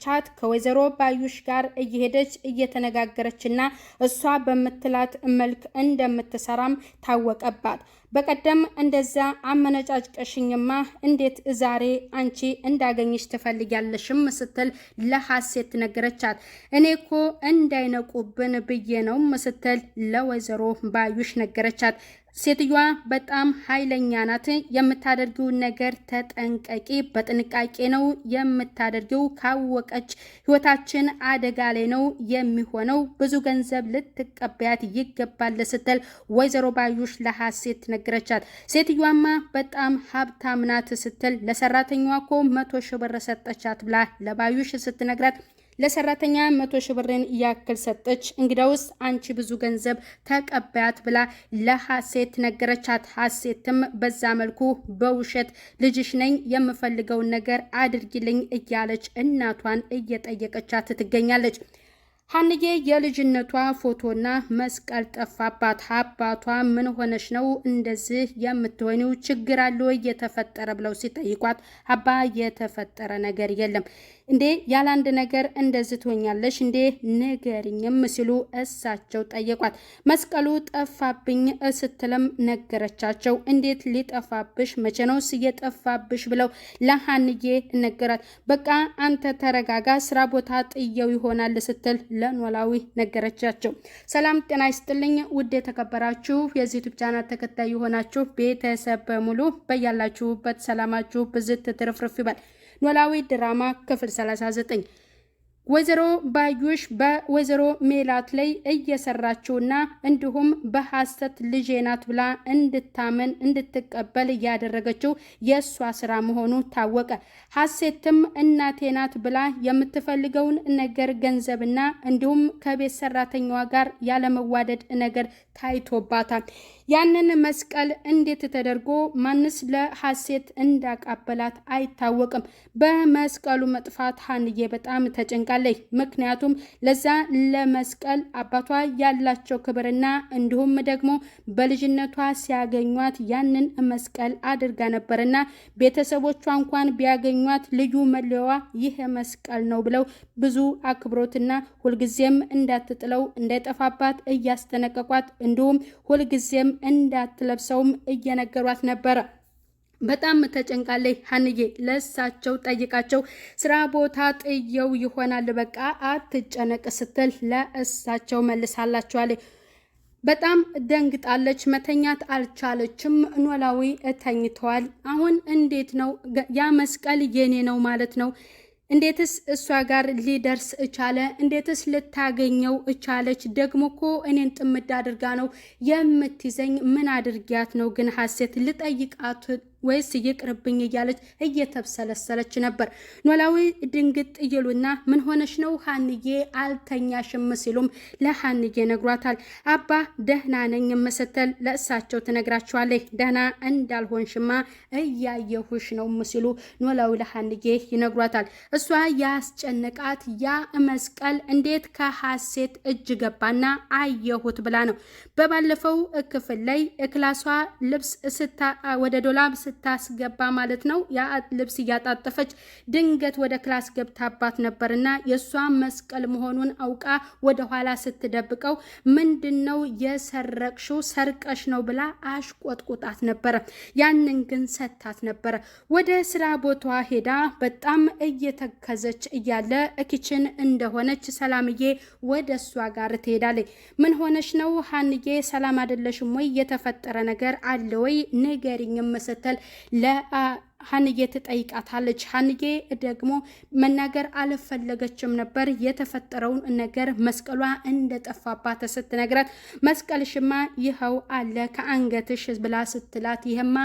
ቻት ከወይዘሮ ባዩሽ ጋር እየሄደች እየተነጋገረችና እሷ በምትላት መልክ እንደምትሰራም ታወቀባት። በቀደም እንደዛ አመነጫጭቀሽኝማ እንዴት ዛሬ አንቺ እንዳገኝሽ ትፈልጊያለሽም ስትል ለሐሴት ነገረቻት። እኔ እኮ እንዳይነቁብን ብዬ ነው ስትል ለወይዘሮ ባዩሽ ነገረቻት። ሴትዮዋ በጣም ኃይለኛ ናት። የምታደርጊውን ነገር ተጠንቀቂ፣ በጥንቃቄ ነው የምታደርጊው፣ ካወቀች ህይወታችን አደጋ ላይ ነው የሚሆነው፣ ብዙ ገንዘብ ልትቀበያት ይገባል ስትል ወይዘሮ ባዩሽ ለሐሴት ነገረቻት። ሴትዮዋማ በጣም ሀብታም ናት ስትል ለሰራተኛዋ እኮ 100 ሺህ ብር ሰጠቻት ብላ ለባዩሽ ስትነግራት ለሰራተኛ 100 ሺህ ብርን ያክል ሰጠች። እንግዳውስ አንቺ ብዙ ገንዘብ ተቀበያት ብላ ለሐሴት ነገረቻት። ሐሴትም በዛ መልኩ በውሸት ልጅሽ ነኝ የምፈልገውን ነገር አድርጊልኝ እያለች እናቷን እየጠየቀቻት ትገኛለች። ሀንዬ የልጅነቷ ፎቶና መስቀል ጠፋባት። አባቷ ምን ሆነሽ ነው እንደዚህ የምትሆኒው? ችግር አለ የተፈጠረ ብለው ሲጠይቋት አባ የተፈጠረ ነገር የለም እንዴ ያለ አንድ ነገር እንደዚህ ትሆኛለሽ እንዴ ንገሪኝም ሲሉ እሳቸው ጠየቋት። መስቀሉ ጠፋብኝ ስትልም ነገረቻቸው። እንዴት ሊጠፋብሽ መቼ ነውስ የጠፋብሽ ብለው ለሀንዬ ነገራት። በቃ አንተ ተረጋጋ ስራ ቦታ ጥየው ይሆናል ስትል ለኖላዊ ነገረቻቸው። ሰላም ጤና ይስጥልኝ ውድ የተከበራችሁ የዚህ ዩቲዩብ ቻናል ተከታይ የሆናችሁ ቤተሰብ በሙሉ በያላችሁበት ሰላማችሁ ብዝት ትርፍርፍ ይበል። ኖላዊ ድራማ ክፍል 39 ወይዘሮ ባዩሽ በወይዘሮ ሜላት ላይ እየሰራችውና እንዲሁም በሐሰት ልጄ ናት ብላ እንድታመን እንድትቀበል ያደረገችው የሷ ስራ መሆኑ ታወቀ። ሐሴትም እናቴ ናት ብላ የምትፈልገውን ነገር ገንዘብና እንዲሁም ከቤት ሰራተኛዋ ጋር ያለመዋደድ ነገር ታይቶባታል። ያንን መስቀል እንዴት ተደርጎ ማንስ ለሐሴት እንዳቃበላት አይታወቅም። በመስቀሉ መጥፋት ሀንዬ በጣም ተጨንቃለች። ምክንያቱም ለዛ ለመስቀል አባቷ ያላቸው ክብርና እንዲሁም ደግሞ በልጅነቷ ሲያገኟት ያንን መስቀል አድርጋ ነበርና ቤተሰቦቿ እንኳን ቢያገኟት ልዩ መለያዋ ይሄ መስቀል ነው ብለው ብዙ አክብሮትና ሁልጊዜም እንዳትጥለው እንዳይጠፋባት እያስጠነቀቋት እንዲሁም ሁልጊዜም እንዳትለብሰውም እየነገሯት ነበረ። በጣም ተጨንቃለች ሀንዬ። ለእሳቸው ጠይቃቸው ስራ ቦታ ጥየው ይሆናል በቃ አትጨነቅ ስትል ለእሳቸው መልሳላቸዋለች። በጣም ደንግጣለች። መተኛት አልቻለችም። ኖላዊ ተኝተዋል። አሁን እንዴት ነው ያ መስቀል የኔ ነው ማለት ነው? እንዴትስ እሷ ጋር ሊደርስ እቻለ? እንዴትስ ልታገኘው እቻለች? ደግሞ እኮ እኔን ጥምድ አድርጋ ነው የምትይዘኝ። ምን አድርጊያት ነው ግን ሐሴት? ልጠይቃት ወይስ ይቅርብኝ እያለች እየተብሰለሰለች ነበር። ኖላዊ ድንግጥ ይሉና ምን ሆነሽ ነው ሀንዬ አልተኛሽም ሲሉም ለሀንዬ ነግሯታል። አባ ደህና ነኝ ስትል ለእሳቸው ትነግራቸዋለች። ደህና እንዳልሆንሽማ እያየሁሽ ነው ሲሉ ኖላዊ ለሀንዬ ይነግሯታል። እሷ ያስጨነቃት ያ መስቀል እንዴት ከሐሴት እጅ ገባና አየሁት ብላ ነው። በባለፈው ክፍል ላይ ክላሷ ልብስ ወደ ዶላብ ስታስገባ ማለት ነው ያ ልብስ እያጣጠፈች ድንገት ወደ ክላስ ገብታባት ነበርና የሷ መስቀል መሆኑን አውቃ ወደ ኋላ ስትደብቀው ምንድነው የሰረቅሽው? ሰርቀሽ ነው ብላ አሽቆጥቁጣት ነበረ። ያንን ግን ሰታት ነበረ። ወደ ስራ ቦታዋ ሄዳ በጣም እየተከዘች እያለ ኪችን እንደሆነች ሰላምዬ ወደ እሷ ጋር ትሄዳለች። ምን ሆነሽ ነው ሀንዬ? ሰላም አይደለሽም ወይ? የተፈጠረ ነገር አለ ወይ? ንገሪኝም ስትል ለሀንዬ ትጠይቃታለች። ሀንዬ ደግሞ መናገር አልፈለገችም ነበር የተፈጠረውን ነገር መስቀሏ እንደጠፋባት ስትነግራት መስቀልሽማ ይኸው አለ ከአንገትሽ ብላ ስትላት ይሄማ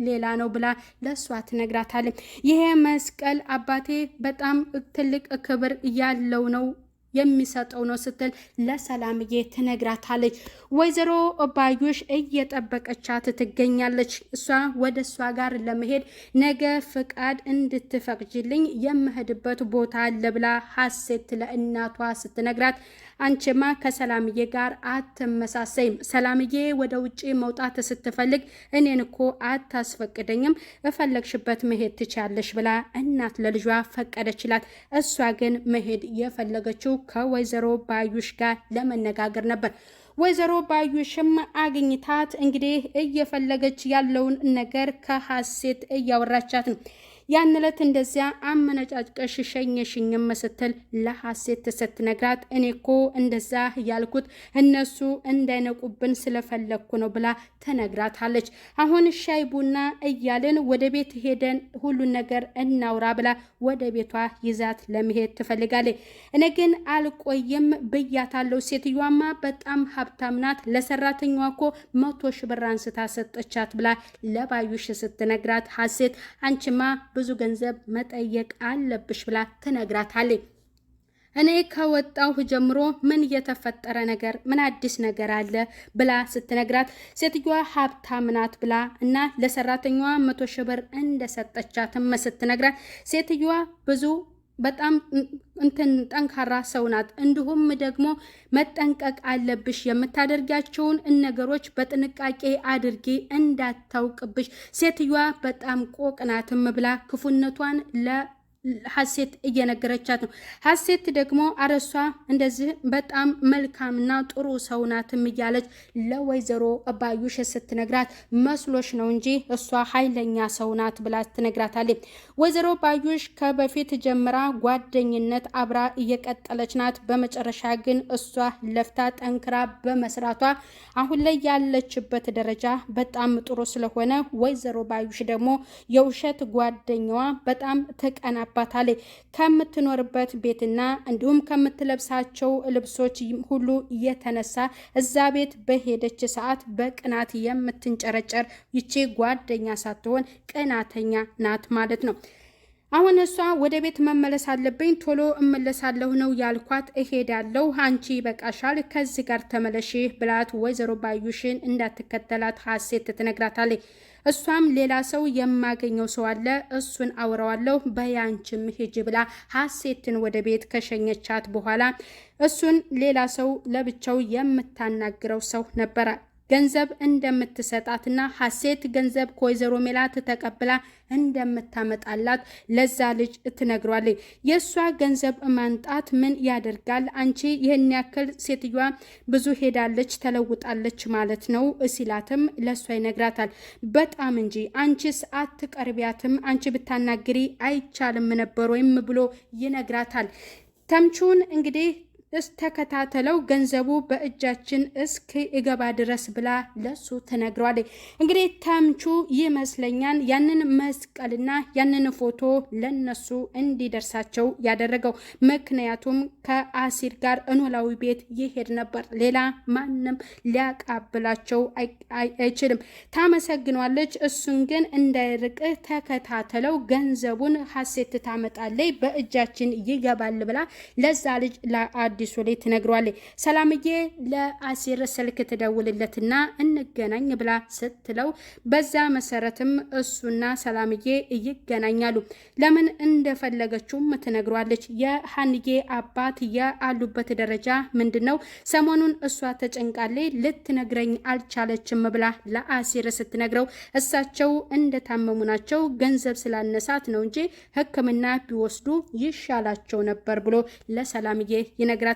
ሌላ ነው ብላ ለሷ ትነግራታለች። ይሄ መስቀል አባቴ በጣም ትልቅ ክብር ያለው ነው የሚሰጠው ነው ስትል ለሰላምዬ ትነግራታለች። ወይዘሮ ባዩሽ እየጠበቀቻት ትገኛለች። እሷ ወደ እሷ ጋር ለመሄድ ነገ ፍቃድ እንድትፈቅጅልኝ የምሄድበት ቦታ አለ ብላ ሀሴት ለእናቷ ስትነግራት አንቺማ ከሰላምዬ ጋር አትመሳሰይም። ሰላምዬ ወደ ውጪ መውጣት ስትፈልግ እኔን እኮ አታስፈቅደኝም፣ እፈለግሽበት መሄድ ትቻለሽ ብላ እናት ለልጇ ፈቀደችላት። እሷ ግን መሄድ የፈለገችው ከወይዘሮ ባዩሽ ጋር ለመነጋገር ነበር። ወይዘሮ ባዩሽም አግኝታት እንግዲህ እየፈለገች ያለውን ነገር ከሀሴት እያወራቻት ነው። ያን ዕለት እንደዚያ አመነጫጭቀሽ ሸኘሽኝም ስትል ለሀሴት ስትነግራት እኔ እኮ እንደዛ ያልኩት እነሱ እንዳይነቁብን ስለፈለግኩ ነው ብላ ተነግራታለች። አሁን ሻይ ቡና እያልን ወደ ቤት ሄደን ሁሉን ነገር እናውራ ብላ ወደ ቤቷ ይዛት ለመሄድ ትፈልጋለች። እኔ ግን አልቆይም ብያታለሁ። ሴትዮዋማ በጣም ሀብታም ናት፣ ለሰራተኛዋ እኮ 100 ሺህ ብር አንስታ ሰጠቻት ብላ ለባዩሽ ስትነግራት ሀሴት አንቺማ ብዙ ገንዘብ መጠየቅ አለብሽ ብላ ትነግራታለች። እኔ ከወጣሁ ጀምሮ ምን የተፈጠረ ነገር ምን አዲስ ነገር አለ ብላ ስትነግራት ሴትዮዋ ሀብታም ናት ብላ እና ለሰራተኛዋ 100 ሺህ ብር እንደሰጠቻትም ስትነግራት ሴትዮዋ ብዙ በጣም ጠንካራ ሰው ናት፣ እንዲሁም ደግሞ መጠንቀቅ አለብሽ፣ የምታደርጋቸውን ነገሮች በጥንቃቄ አድርጊ እንዳታውቅብሽ፣ ሴትዮዋ በጣም ቆቅናትም ብላ ክፉነቷን ሀሴት እየነገረቻት ነው። ሀሴት ደግሞ አረሷ እንደዚህ በጣም መልካምና ጥሩ ሰው ናትም እያለች ለወይዘሮ ባዩሽ ስትነግራት መስሎሽ ነው እንጂ እሷ ኃይለኛ ሰው ናት ብላ ትነግራታለች። ወይዘሮ ባዩሽ ከበፊት ጀምራ ጓደኝነት አብራ እየቀጠለች ናት። በመጨረሻ ግን እሷ ለፍታ ጠንክራ በመስራቷ አሁን ላይ ያለችበት ደረጃ በጣም ጥሩ ስለሆነ ወይዘሮ ባዩሽ ደግሞ የውሸት ጓደኛዋ በጣም ተቀና ባታለች። ከምትኖርበት ቤትና እንዲሁም ከምትለብሳቸው ልብሶች ሁሉ የተነሳ እዛ ቤት በሄደች ሰዓት በቅናት የምትንጨረጨር ይቺ ጓደኛ ሳትሆን ቅናተኛ ናት ማለት ነው። አሁን እሷ ወደ ቤት መመለስ አለብኝ፣ ቶሎ እመለሳለሁ ነው ያልኳት፣ እሄዳለሁ፣ አንቺ በቃሻል፣ ከዚህ ጋር ተመለሽ ብላት ወይዘሮ ባዩሽን እንዳትከተላት ሀሴት ትነግራታለች። እሷም ሌላ ሰው የማገኘው ሰው አለ፣ እሱን አውራዋለሁ፣ በያንችም ሂጅ ብላ ሀሴትን ወደ ቤት ከሸኘቻት በኋላ እሱን ሌላ ሰው ለብቻው የምታናግረው ሰው ነበረ። ገንዘብ እንደምትሰጣትና ሀሴት ገንዘብ ከወይዘሮ ሜላት ተቀብላ እንደምታመጣላት ለዛ ልጅ ትነግሯለች። የእሷ ገንዘብ ማንጣት ምን ያደርጋል? አንቺ ይህን ያክል ሴትዮዋ ብዙ ሄዳለች ተለውጣለች ማለት ነው ሲላትም ለእሷ ይነግራታል። በጣም እንጂ አንቺስ አትቀርቢያትም፣ አንቺ ብታናግሪ አይቻልም ነበር ወይም ብሎ ይነግራታል። ተምቹን እንግዲህ ተከታተለው ገንዘቡ በእጃችን እስከ ይገባ ድረስ ብላ ለሱ ተነግሯለች። እንግዲህ ተምቹ ይመስለኛል ያንን መስቀልና ያንን ፎቶ ለነሱ እንዲደርሳቸው ያደረገው። ምክንያቱም ከአሲር ጋር ኖላዊ ቤት ይሄድ ነበር፣ ሌላ ማንም ሊያቃብላቸው አይችልም። ታመሰግኗለች። እሱን ግን እንዳይርቅ ተከታተለው፣ ገንዘቡን ሀሴት ታመጣለች፣ በእጃችን ይገባል ብላ ለዛ ልጅ አዲሱ ላይ ትነግሯለች። ሰላምዬ ለአሲር ስልክ ትደውልለትና እንገናኝ ብላ ስትለው በዛ መሰረትም እሱና ሰላምዬ ይገናኛሉ። ለምን እንደፈለገችውም ትነግሯለች። የሀንዬ አባት ያሉበት ደረጃ ምንድነው? ሰሞኑን እሷ ተጨንቃለች፣ ልትነግረኝ አልቻለችም ብላ ለአሲር ስትነግረው እሳቸው እንደታመሙ ናቸው፣ ገንዘብ ስላነሳት ነው እንጂ ሕክምና ቢወስዱ ይሻላቸው ነበር ብሎ ለሰላምዬ ይነግራል።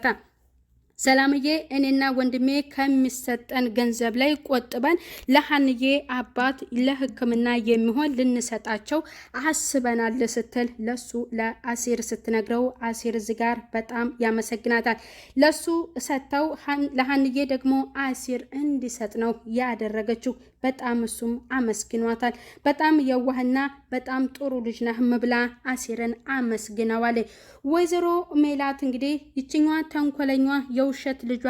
ሰላምዬ እኔና ወንድሜ ከሚሰጠን ገንዘብ ላይ ቆጥበን ለሀንዬ አባት ለሕክምና የሚሆን ልንሰጣቸው አስበናል ስትል ለሱ ለአሲር ስትነግረው አሲር እዚህ ጋር በጣም ያመሰግናታል። ለሱ ሰጥተው ለሀንዬ ደግሞ አሲር እንዲሰጥ ነው ያደረገችው። በጣም እሱም አመስግኗታል። በጣም የዋህና በጣም ጥሩ ልጅ ነህ ብላ አሲርን አመስግነዋል። ወይዘሮ ሜላት እንግዲህ ይችኛዋ ተንኮለኛ የውሸት ልጇ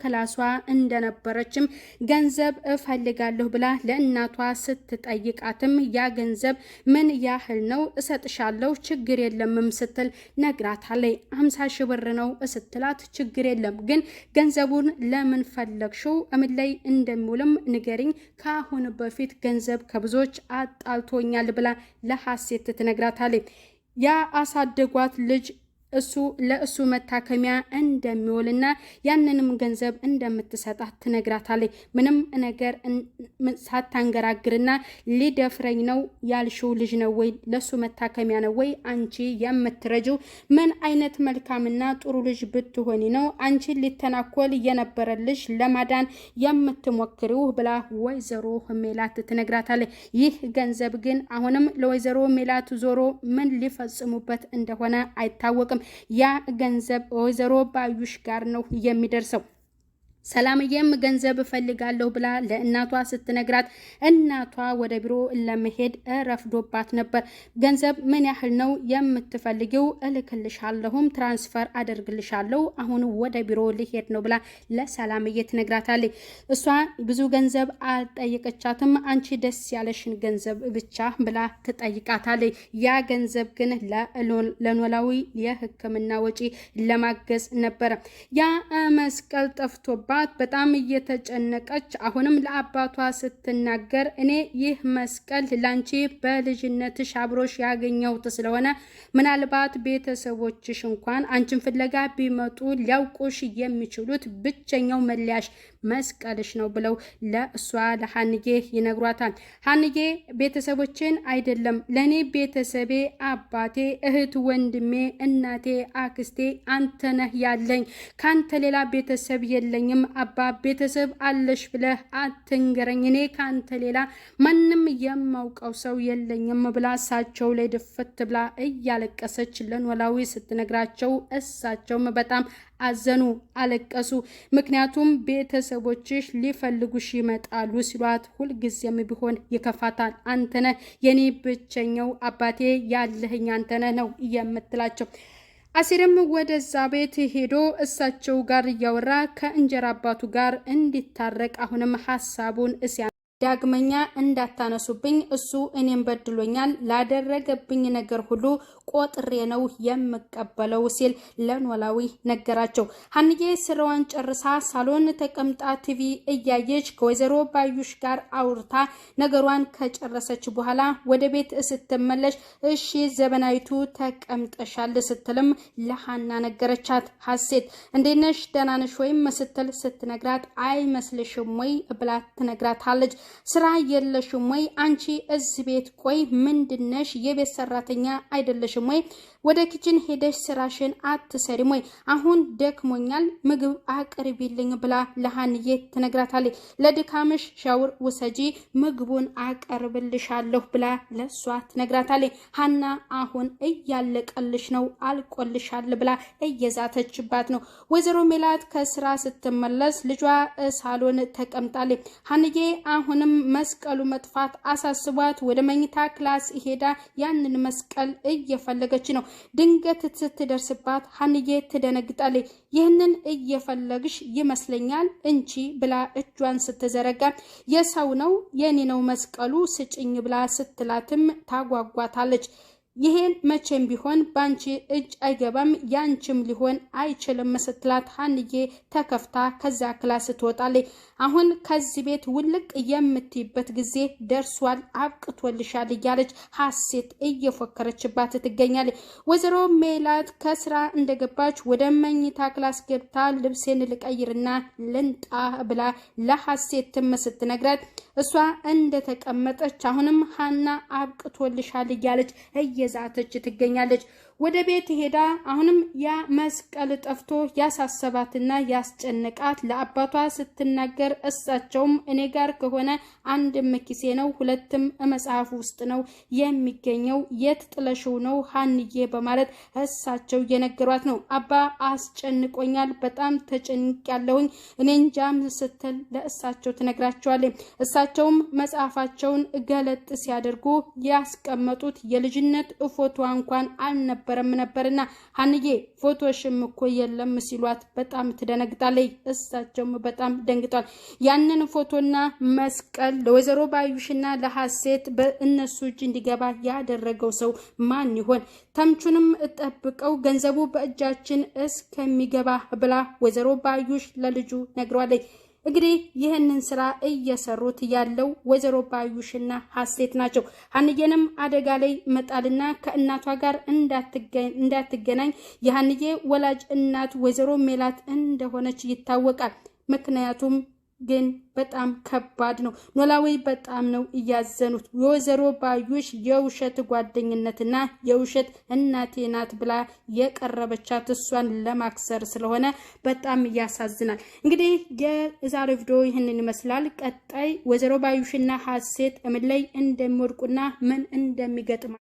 ክላሷ እንደነበረችም ገንዘብ እፈልጋለሁ ብላ ለእናቷ ስትጠይቃትም ያ ገንዘብ ምን ያህል ነው እሰጥሻለሁ ችግር የለምም ስትል ነግራታለች። 50 ሺህ ብር ነው ስትላት ችግር የለም ግን ገንዘቡን ለምን ፈለግሽው? ምን ላይ እንደሚውልም ንገሪኝ። ከአሁን በፊት ገንዘብ ከብዙዎች አጣልቶኛል ብላ ለሐሴት ትነግራታለች። ያ አሳደጓት ልጅ እሱ ለእሱ መታከሚያ እንደሚውልና ያንንም ገንዘብ እንደምትሰጣት ትነግራታለች። ምንም ነገር ሳታንገራግርና ሊደፍረኝ ነው ያልሽው ልጅ ነው ወይ? ለሱ መታከሚያ ነው ወይ አንቺ የምትረጂው? ምን አይነት መልካምና ጥሩ ልጅ ብትሆኒ ነው አንቺን ሊተናኮል የነበረልሽ ለማዳን የምትሞክሪው? ብላ ወይዘሮ ሜላት ትነግራታለች። ይህ ገንዘብ ግን አሁንም ለወይዘሮ ሜላት ዞሮ ምን ሊፈጽሙበት እንደሆነ አይታወቅም። ያ ገንዘብ ወይዘሮ ባዩሽ ጋር ነው የሚደርሰው። ሰላምዬም ገንዘብ እፈልጋለሁ ብላ ለእናቷ ስትነግራት እናቷ ወደ ቢሮ ለመሄድ ረፍዶባት ነበር። ገንዘብ ምን ያህል ነው የምትፈልጊው? እልክልሻለሁም ትራንስፈር አደርግልሻለሁ አሁን ወደ ቢሮ ልሄድ ነው ብላ ለሰላምዬ ትነግራታለች። እሷ ብዙ ገንዘብ አልጠየቀቻትም። አንቺ ደስ ያለሽን ገንዘብ ብቻ ብላ ትጠይቃታለች። ያ ገንዘብ ግን ለኖላዊ የሕክምና ወጪ ለማገዝ ነበር። ያ መስቀል ጠፍቶባት በጣም እየተጨነቀች አሁንም ለአባቷ ስትናገር እኔ ይህ መስቀል ላንቺ በልጅነትሽ አብሮሽ ያገኘሁት ስለሆነ ምናልባት ቤተሰቦችሽ እንኳን አንቺን ፍለጋ ቢመጡ ሊያውቁሽ የሚችሉት ብቸኛው መለያሽ መስቀልሽ ነው ብለው ለእሷ ለሐንዬ ይነግሯታል። ሐንዬ ቤተሰቦችን አይደለም ለኔ ቤተሰቤ አባቴ፣ እህት፣ ወንድሜ፣ እናቴ፣ አክስቴ አንተ ነህ ያለኝ። ካንተ ሌላ ቤተሰብ የለኝም። አባ ቤተሰብ አለሽ ብለህ አትንገረኝ። እኔ ካንተ ሌላ ማንም የማውቀው ሰው የለኝም ብላ እሳቸው ላይ ድፍት ብላ እያለቀሰች ለኖላዊ ስትነግራቸው እሳቸውም በጣም አዘኑ፣ አለቀሱ። ምክንያቱም ቤተሰቦችሽ ሊፈልጉሽ ይመጣሉ ሲሏት ሁልጊዜም ቢሆን ይከፋታል። አንተነህ የኔ ብቸኛው አባቴ ያለህኝ አንተነህ ነው የምትላቸው። አሲርም ወደዛ ቤት ሄዶ እሳቸው ጋር እያወራ ከእንጀራ አባቱ ጋር እንዲታረቅ አሁንም ሐሳቡን ዳግመኛ እንዳታነሱብኝ፣ እሱ እኔም በድሎኛል፣ ላደረገብኝ ነገር ሁሉ ቆጥሬ ነው የምቀበለው ሲል ለኖላዊ ነገራቸው። ሐንዬ ስራዋን ጨርሳ ሳሎን ተቀምጣ ቲቪ እያየች ከወይዘሮ ባዩሽ ጋር አውርታ ነገሯን ከጨረሰች በኋላ ወደ ቤት ስትመለሽ እሺ ዘበናይቱ ተቀምጠሻል ስትልም ለሐና ነገረቻት። ሐሴት እንዴት ነሽ ደህና ነሽ ወይም ስትል ስትነግራት አይመስልሽም ወይ ብላ ትነግራታለች። ስራ የለሽም ወይ አንቺ እዚህ ቤት? ቆይ ምንድነሽ? የቤት ሰራተኛ አይደለሽም ወይ? ወደ ኪችን ሄደሽ ስራሽን አትሰሪም ወይ? አሁን ደክሞኛል ምግብ አቅርቢልኝ ብላ ለሐንዬ ትነግራታለች። ለድካምሽ ሻውር ውሰጂ ምግቡን አቀርብልሻለሁ ብላ ለሷ ትነግራታለች። ሐና አሁን እያለቀልሽ ነው አልቆልሻል ብላ እየዛተችባት ነው። ወይዘሮ ሜላት ከስራ ስትመለስ ልጇ ሳሎን ተቀምጣለች። ሐንዬ አሁንም መስቀሉ መጥፋት አሳስቧት ወደ መኝታ ክላስ ሄዳ ያንን መስቀል እየፈለገች ነው። ድንገት ስትደርስባት ሐንዬ ትደነግጣለች። ይህንን እየፈለግሽ ይመስለኛል እንቺ ብላ እጇን ስትዘረጋ የሰው ነው የኔ ነው መስቀሉ ስጭኝ ብላ ስትላትም ታጓጓታለች። ይሄን መቼም ቢሆን ባንቺ እጅ አይገባም ያንቺም ሊሆን አይችልም ስትላት ሐንዬ ተከፍታ ከዛ ክላስ ትወጣለች። አሁን ከዚህ ቤት ውልቅ የምትይበት ጊዜ ደርሷል፣ አብቅቶልሻል እያለች ሐሴት እየፎከረችባት ትገኛለች። ወይዘሮ ሜላት ከስራ እንደገባች ወደ መኝታ ክላስ ገብታ ልብሴን ልቀይርና ልንጣ ብላ ለሐሴትም ስትነግራት እሷ እንደተቀመጠች አሁንም ሐና አብቅቶልሻል እያለች እየዛተች ትገኛለች። ወደ ቤት ሄዳ አሁንም ያ መስቀል ጠፍቶ ያሳሰባትና ያስጨነቃት ለአባቷ ስትናገር እሳቸውም እኔ ጋር ከሆነ አንድም ኪሴ ነው ሁለትም መጽሐፍ ውስጥ ነው የሚገኘው የት ጥለሽው ነው ሀንዬ በማለት እሳቸው የነገሯት ነው። አባ አስጨንቆኛል በጣም ተጨንቄያለሁኝ እኔ እንጃም ስትል ለእሳቸው ትነግራቸዋለች። እሳቸውም መጽሐፋቸውን ገለጥ ሲያደርጉ ያስቀመጡት የልጅነት ፎቶ እንኳን አልነበረም ነበርና ሀንዬ ፎቶሽም እኮ የለም ሲሏት በጣም ትደነግጣለች። እሳቸውም በጣም ደንግጧል። ያንን ፎቶና መስቀል ለወይዘሮ ባዩሽና ለሐሴት በእነሱ እጅ እንዲገባ ያደረገው ሰው ማን ይሆን? ተምቹንም ጠብቀው ገንዘቡ በእጃችን እስከሚገባ ብላ ወይዘሮ ባዩሽ ለልጁ ነግሯለች። እንግዲህ ይህንን ስራ እየሰሩት ያለው ወይዘሮ ባዩሽና ሐሴት ናቸው። ሀንዬንም አደጋ ላይ መጣልና ከእናቷ ጋር እንዳትገናኝ የሀንዬ ወላጅ እናት ወይዘሮ ሜላት እንደሆነች ይታወቃል። ምክንያቱም ግን በጣም ከባድ ነው። ኖላዊ በጣም ነው እያዘኑት። ወይዘሮ ባዩሽ የውሸት ጓደኝነትና የውሸት እናቴ ናት ብላ የቀረበቻት እሷን ለማክሰር ስለሆነ በጣም ያሳዝናል። እንግዲህ የዛሬው ቪዲዮ ይህንን ይመስላል። ቀጣይ ወይዘሮ ባዩሽና ሐሴት ምን ላይ እንደሚወድቁና ምን እንደሚገጥም